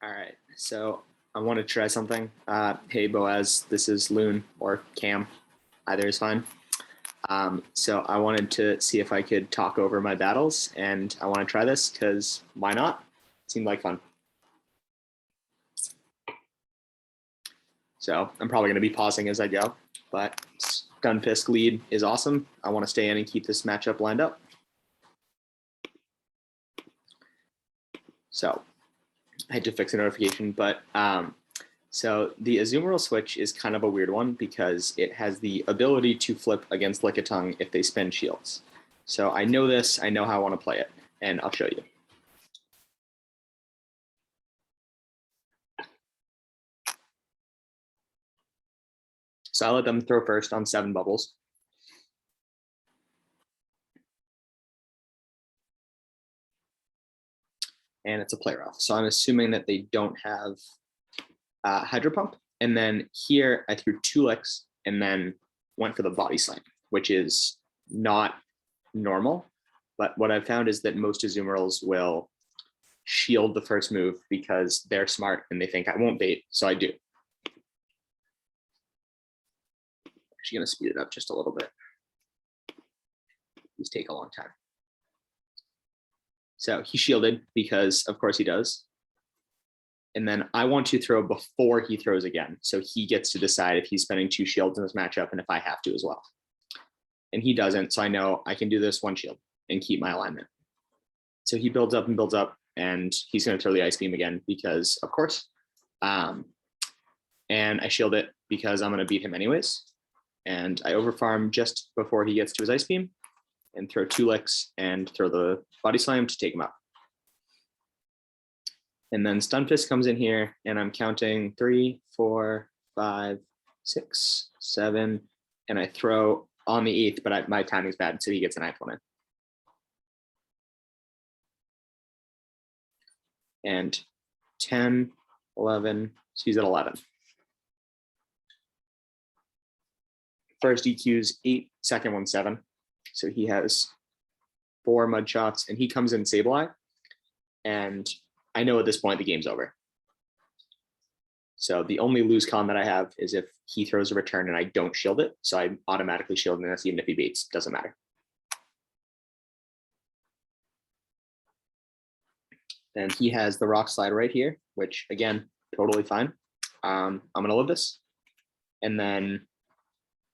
All right, so I want to try something. Hey Boaz, this is Loon or Cam, either is fine. So I wanted to see if I could talk over my battles, and I want to try this because why not? It seemed like fun. So I'm probably going to be pausing as I go, but Stunfisk lead is awesome. I want to stay in and keep this matchup lined up. So I had to fix a notification, but so the Azumarill switch is kind of a weird one because it has the ability to flip against Lickitung if they spend shields. So I know this, I know how I want to play it, and I'll show you. So I let them throw first on 7 bubbles. And it's a play rough. So I'm assuming that they don't have Hydro Pump. And then here I threw 2 licks and then went for the body slam, which is not normal. But what I've found is that most Azumarills will shield the first move because they're smart and they think I won't bait, so I do. Actually going to speed it up just a little bit. These take a long time. So he shielded because of course he does. And then I want to throw before he throws again. So he gets to decide if he's spending 2 shields in this matchup and if I have to as well. And he doesn't, so I know I can do this 1 shield and keep my alignment. So he builds up, and he's going to throw the Ice Beam again because, of course. And I shield it because I'm going to beat him anyways. And I overfarm just before he gets to his Ice Beam and throw 2 licks and throw the Body Slam to take him out. And then Stunfisk comes in here, and I'm counting 3, 4, 5, 6, 7, and I throw on the 8th, but my timing's bad, so he gets a 9th one in. And 10, 11, so he's at 11. First EQ's 8, second one 7. So he has 4 mud shots, and he comes in Sableye, and I know at this point the game's over. So the only lose con that I have is if he throws a return and I don't shield it. So I automatically shield this even if he baits, doesn't matter. And he has the Rock Slide right here, which again, totally fine. I'm gonna live this. And then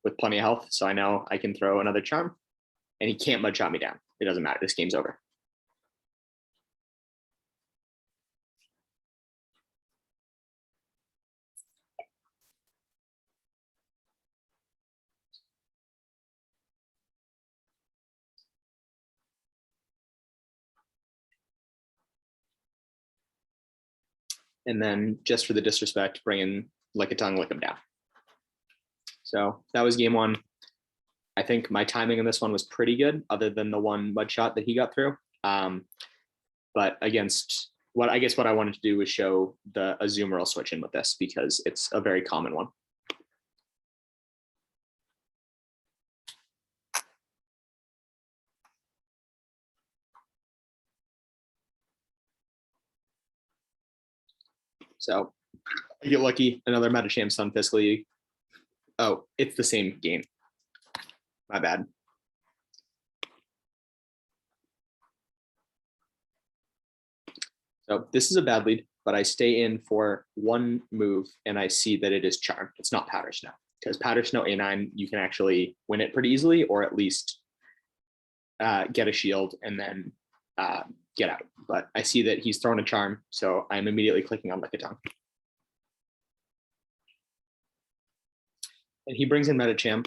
with plenty of health, so I know I can throw another charm and he can't mud shot me down. It doesn't matter, this game's over. And then just for the disrespect, bring in Lickitung, lick him down. So that was game 1. I think my timing in this one was pretty good, other than the 1 mud shot that he got through. But against what I guess what I wanted to do was show the Azumarill switch in with this because it's a very common one. So I get lucky, another Medicham Stunfisk League. Oh, it's the same game. My bad. So this is a bad lead, but I stay in for 1 move and I see that it is Charm. It's not Powder Snow because Powder Snow A9, you can actually win it pretty easily or at least get a shield and then get out. But I see that he's thrown a Charm, so I'm immediately clicking on Lickitung. And he brings in Medicham,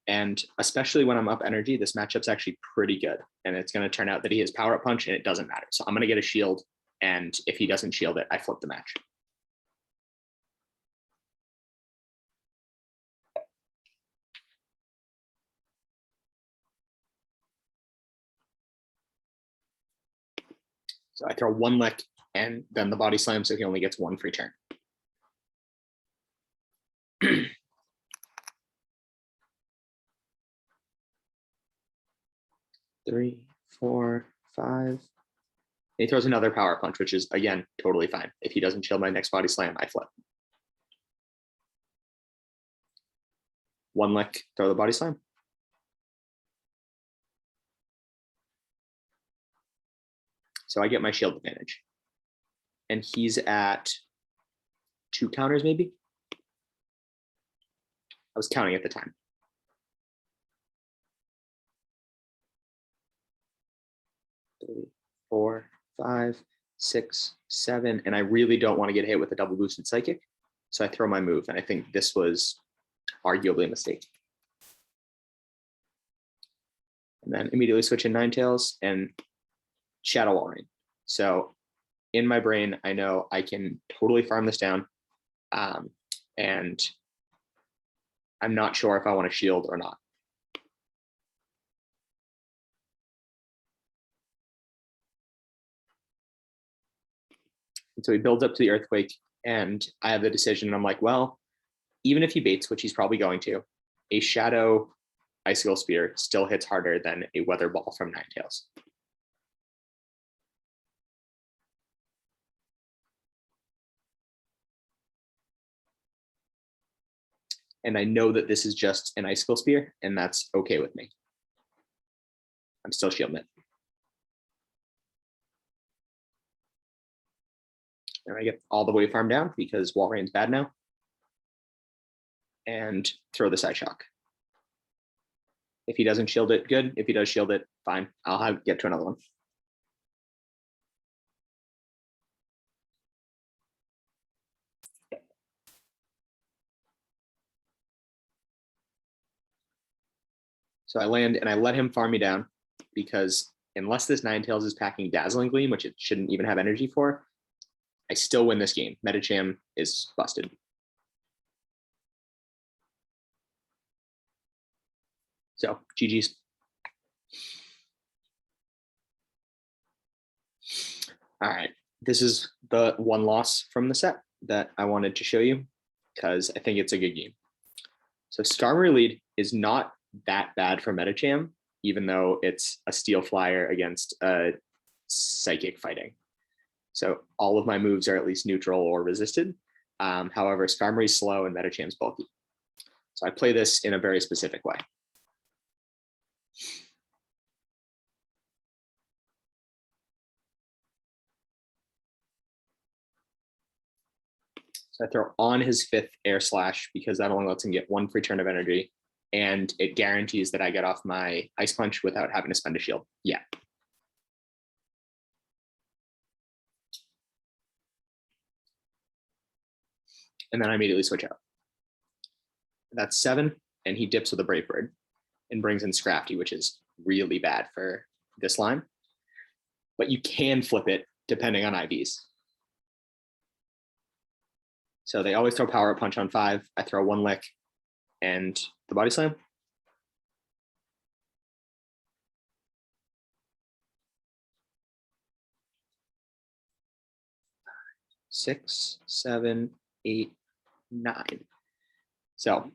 and especially when I'm up energy, this matchup's actually pretty good. And it's going to turn out that he has Power Up Punch and it doesn't matter. So I'm going to get a shield, and if he doesn't shield it, I flip the match. So I throw 1 lick and then the Body Slam, so he only gets 1 free turn. 3, 4, 5, He throws another power punch, which is, again, totally fine. If he doesn't shield my next body slam, I flip. One lick, throw the body slam. So I get my shield advantage. And he's at 2 counters, maybe? I was counting at the time. 3, 4, 5, 6, 7, and I really don't want to get hit with a double boosted psychic. So I throw my move, and I think this was arguably a mistake. And then immediately switch in Ninetales and Shadow Wall Rain. So in my brain, I know I can totally farm this down. And I'm not sure if I want to shield or not. And so he builds up to the Earthquake, and I have the decision. And I'm like, well, even if he baits, which he's probably going to, a Shadow Icicle Spear still hits harder than a Weather Ball from Ninetales. And I know that this is just an Icicle Spear, and that's okay with me. I'm still shielding it. And I get all the way farm down because Wall Rain's bad now. And throw the Side Shock. If he doesn't shield it, good. If he does shield it, fine. I'll get to another one. So I land and I let him farm me down because unless this Ninetales is packing Dazzling Gleam, which it shouldn't even have energy for, I still win this game. Medicham is busted. So GG's. All right. This is the one loss from the set that I wanted to show you because I think it's a good game. So Skarmory lead is not that bad for Medicham, even though it's a Steel Flyer against a Psychic fighting. So all of my moves are at least neutral or resisted. However, Skarmory's slow and Medicham's bulky. So I play this in a very specific way. So I throw on his 5th Air Slash because that only lets him get 1 free turn of energy. And it guarantees that I get off my Ice Punch without having to spend a shield. Yeah. And then I immediately switch out. That's 7, and he dips with a Brave Bird and brings in Scrafty, which is really bad for this line. But you can flip it depending on IVs. So they always throw Power Up Punch on 5. I throw 1 lick and the Body Slam. Six, 7, 8, 9. So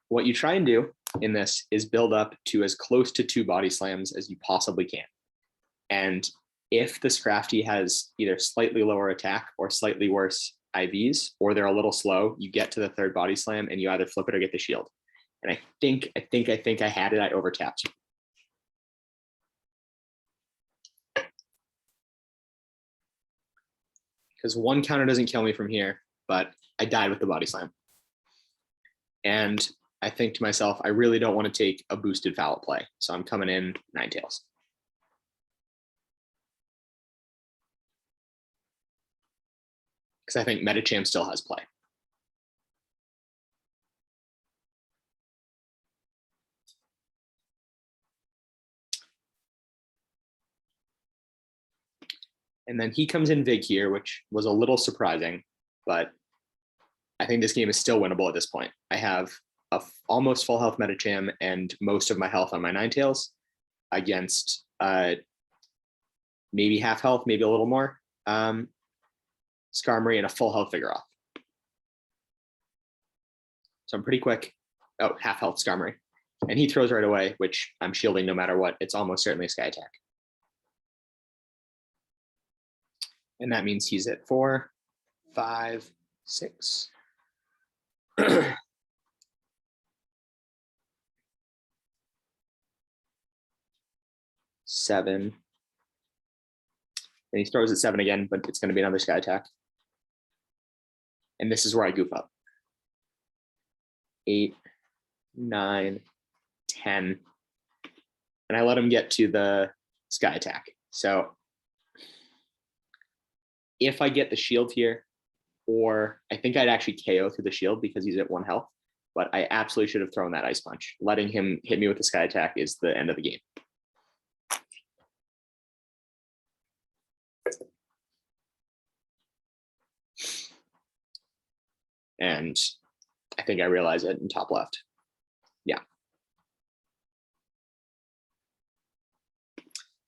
what you try and do in this is build up to as close to 2 body slams as you possibly can. And if the Scrafty has either slightly lower attack or slightly worse IVs, or they're a little slow, you get to the 3rd body slam and you either flip it or get the shield. And I think I had it. I overtapped. Because 1 counter doesn't kill me from here, but I died with the body slam. And I think to myself, I really don't want to take a boosted foul play. So I'm coming in Ninetales. Because I think Medicham still has play. And then he comes in Vig here, which was a little surprising, but I think this game is still winnable at this point. I have a almost full health Medicham and most of my health on my Ninetales against maybe half health, maybe a little more Skarmory and a full health Vigoroth. So I'm pretty quick. Oh, half health Skarmory. And he throws right away, which I'm shielding no matter what. It's almost certainly a Sky Attack. And that means he's at 4, 5, 6. 7. And he throws at 7 again, but it's going to be another sky attack. And this is where I goof up. 8, 9, 10. And I let him get to the sky attack. So if I get the shield here, or I think I'd actually KO through the shield because he's at 1 health, but I absolutely should have thrown that ice punch. Letting him hit me with the sky attack is the end of the game. And I think I realize it in top left. Yeah.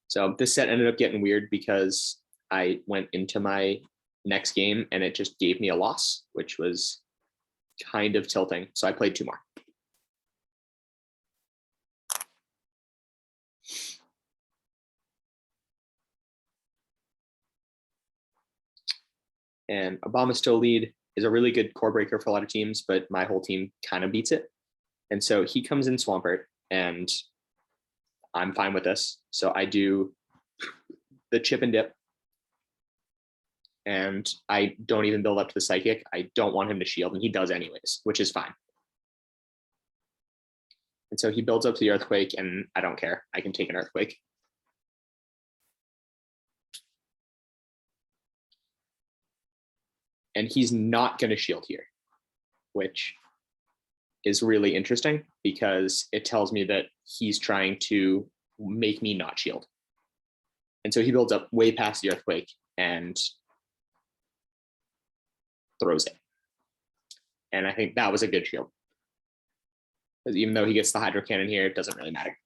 So this set ended up getting weird because I went into my next game and it just gave me a loss, which was kind of tilting. So I played 2 more. And Obama still lead is a really good core breaker for a lot of teams, but my whole team kind of beats it. And so he comes in Swampert, and I'm fine with this. So I do the chip and dip, and I don't even build up to the psychic. I don't want him to shield, and he does anyways, which is fine. And so he builds up to the earthquake, and I don't care. I can take an earthquake. And he's not going to shield here, which is really interesting because it tells me that he's trying to make me not shield. And so he builds up way past the earthquake and throws it. And I think that was a good shield. Because even though he gets the hydro cannon here, it doesn't really matter.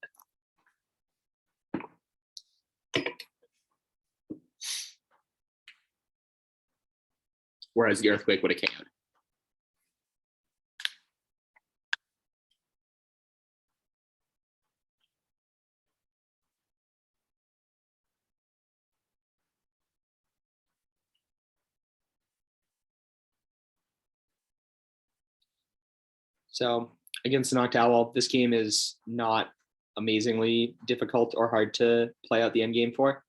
Whereas the earthquake would have KO'd. So against the Noctowl, this game is not amazingly difficult or hard to play out the end game for,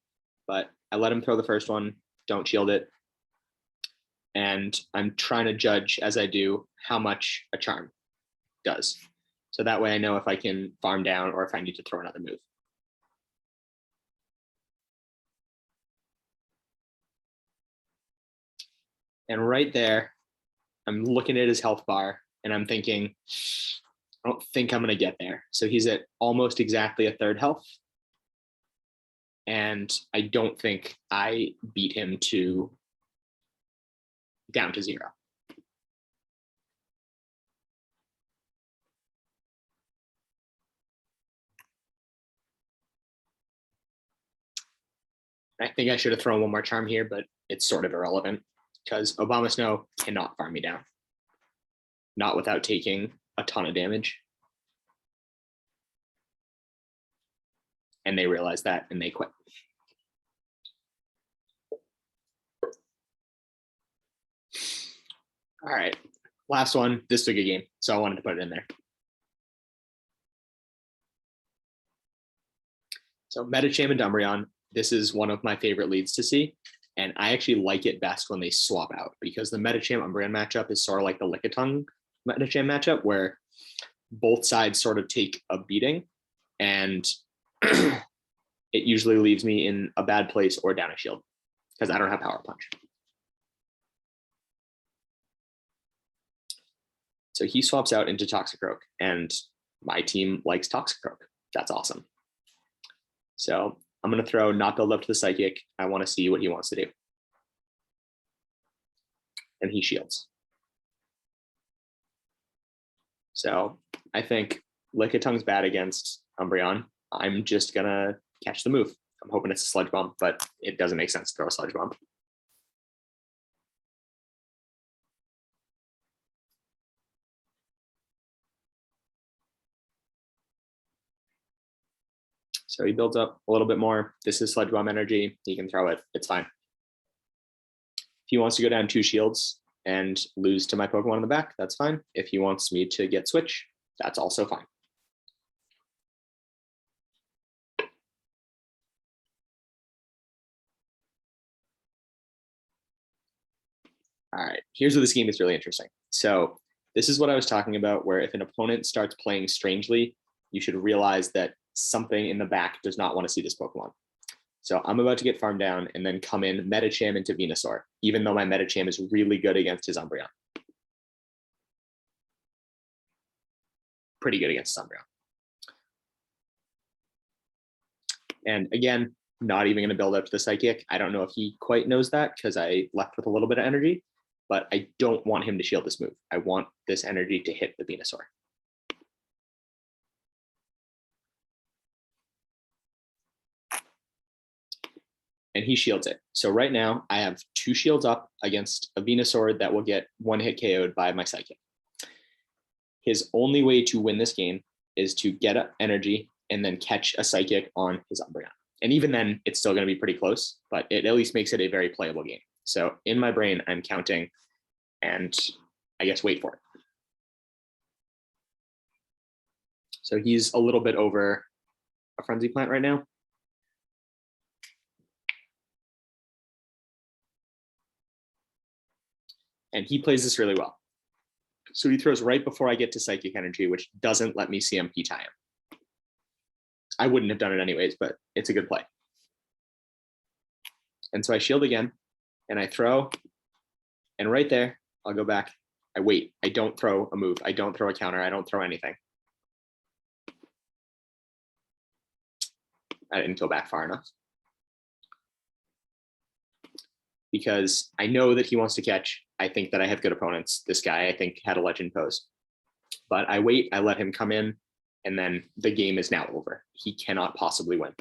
but I let him throw the first one, don't shield it. And I'm trying to judge as I do how much a charm does. So that way I know if I can farm down or if I need to throw another move. And right there, I'm looking at his health bar and I'm thinking, I don't think I'm going to get there. So he's at almost exactly a 3rd health. And I don't think I beat him to down to 0. I think I should have thrown one more charm here, but it's sort of irrelevant because Obama Snow cannot farm me down. Not without taking a ton of damage. And they realize that and they quit. All right, last one. This took a game, so I wanted to put it in there. So Medicham and Umbreon, this is one of my favorite leads to see. And I actually like it best when they swap out because the Medicham Umbreon matchup is sort of like the Lickitung Medicham matchup where both sides sort of take a beating and it usually leaves me in a bad place or down a shield because I don't have Power Punch. So he swaps out into Toxicroak and my team likes Toxicroak. That's awesome. So I'm going to throw not build up to the psychic. I want to see what he wants to do. And he shields. So I think Lickitung's bad against Umbreon. I'm just going to catch the move. I'm hoping it's a Sludge Bomb, but it doesn't make sense to throw a Sludge Bomb. So he builds up a little bit more. This is Sludge Bomb energy. He can throw it. It's fine. he wants to go down 2 shields and lose to my Pokemon in the back, that's fine. If he wants me to get switch, that's also fine. All right, here's where this game is really interesting. So this is what I was talking about, where if an opponent starts playing strangely, you should realize that something in the back does not want to see this Pokemon. So I'm about to get farmed down and then come in Medicham into Venusaur, even though my Medicham is really good against his Umbreon. Pretty good against his Umbreon. And again, not even going to build up to the Psychic. I don't know if he quite knows that because I left with a little bit of energy, but I don't want him to shield this move. I want this energy to hit the Venusaur. And he shields it. So right now I have 2 shields up against a Venusaur that will get 1-hit KO'd by my Psychic. His only way to win this game is to get energy and then catch a Psychic on his Umbreon. And even then, it's still going to be pretty close, but it at least makes it a very playable game. So in my brain, I'm counting and I guess wait for it. So he's a little bit over a Frenzy Plant right now. And he plays this really well. So he throws right before I get to Psychic Energy, which doesn't let me CMP tie him. I wouldn't have done it anyways, but it's a good play. And so I shield again, and I throw, and right there, I'll go back. I wait. I don't throw a move. I don't throw a counter. I don't throw anything. I didn't go back far enough. Because I know that he wants to catch. I think that I have good opponents. This guy, I think, had a legend pose. But I wait, I let him come in, and then the game is now over. He cannot possibly win.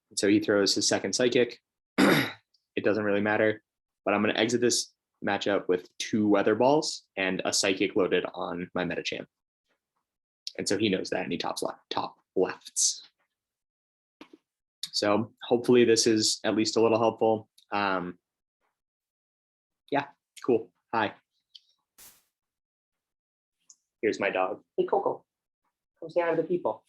And so he throws his second Psychic. It doesn't really matter, but I'm going to exit this matchup with 2 Weather Balls and a Psychic loaded on my Medicham. And so he knows that, and he top lefts. So hopefully this is at least a little helpful. Yeah, cool. Hi. Here's my dog. Hey, Coco. Come say hi to the people.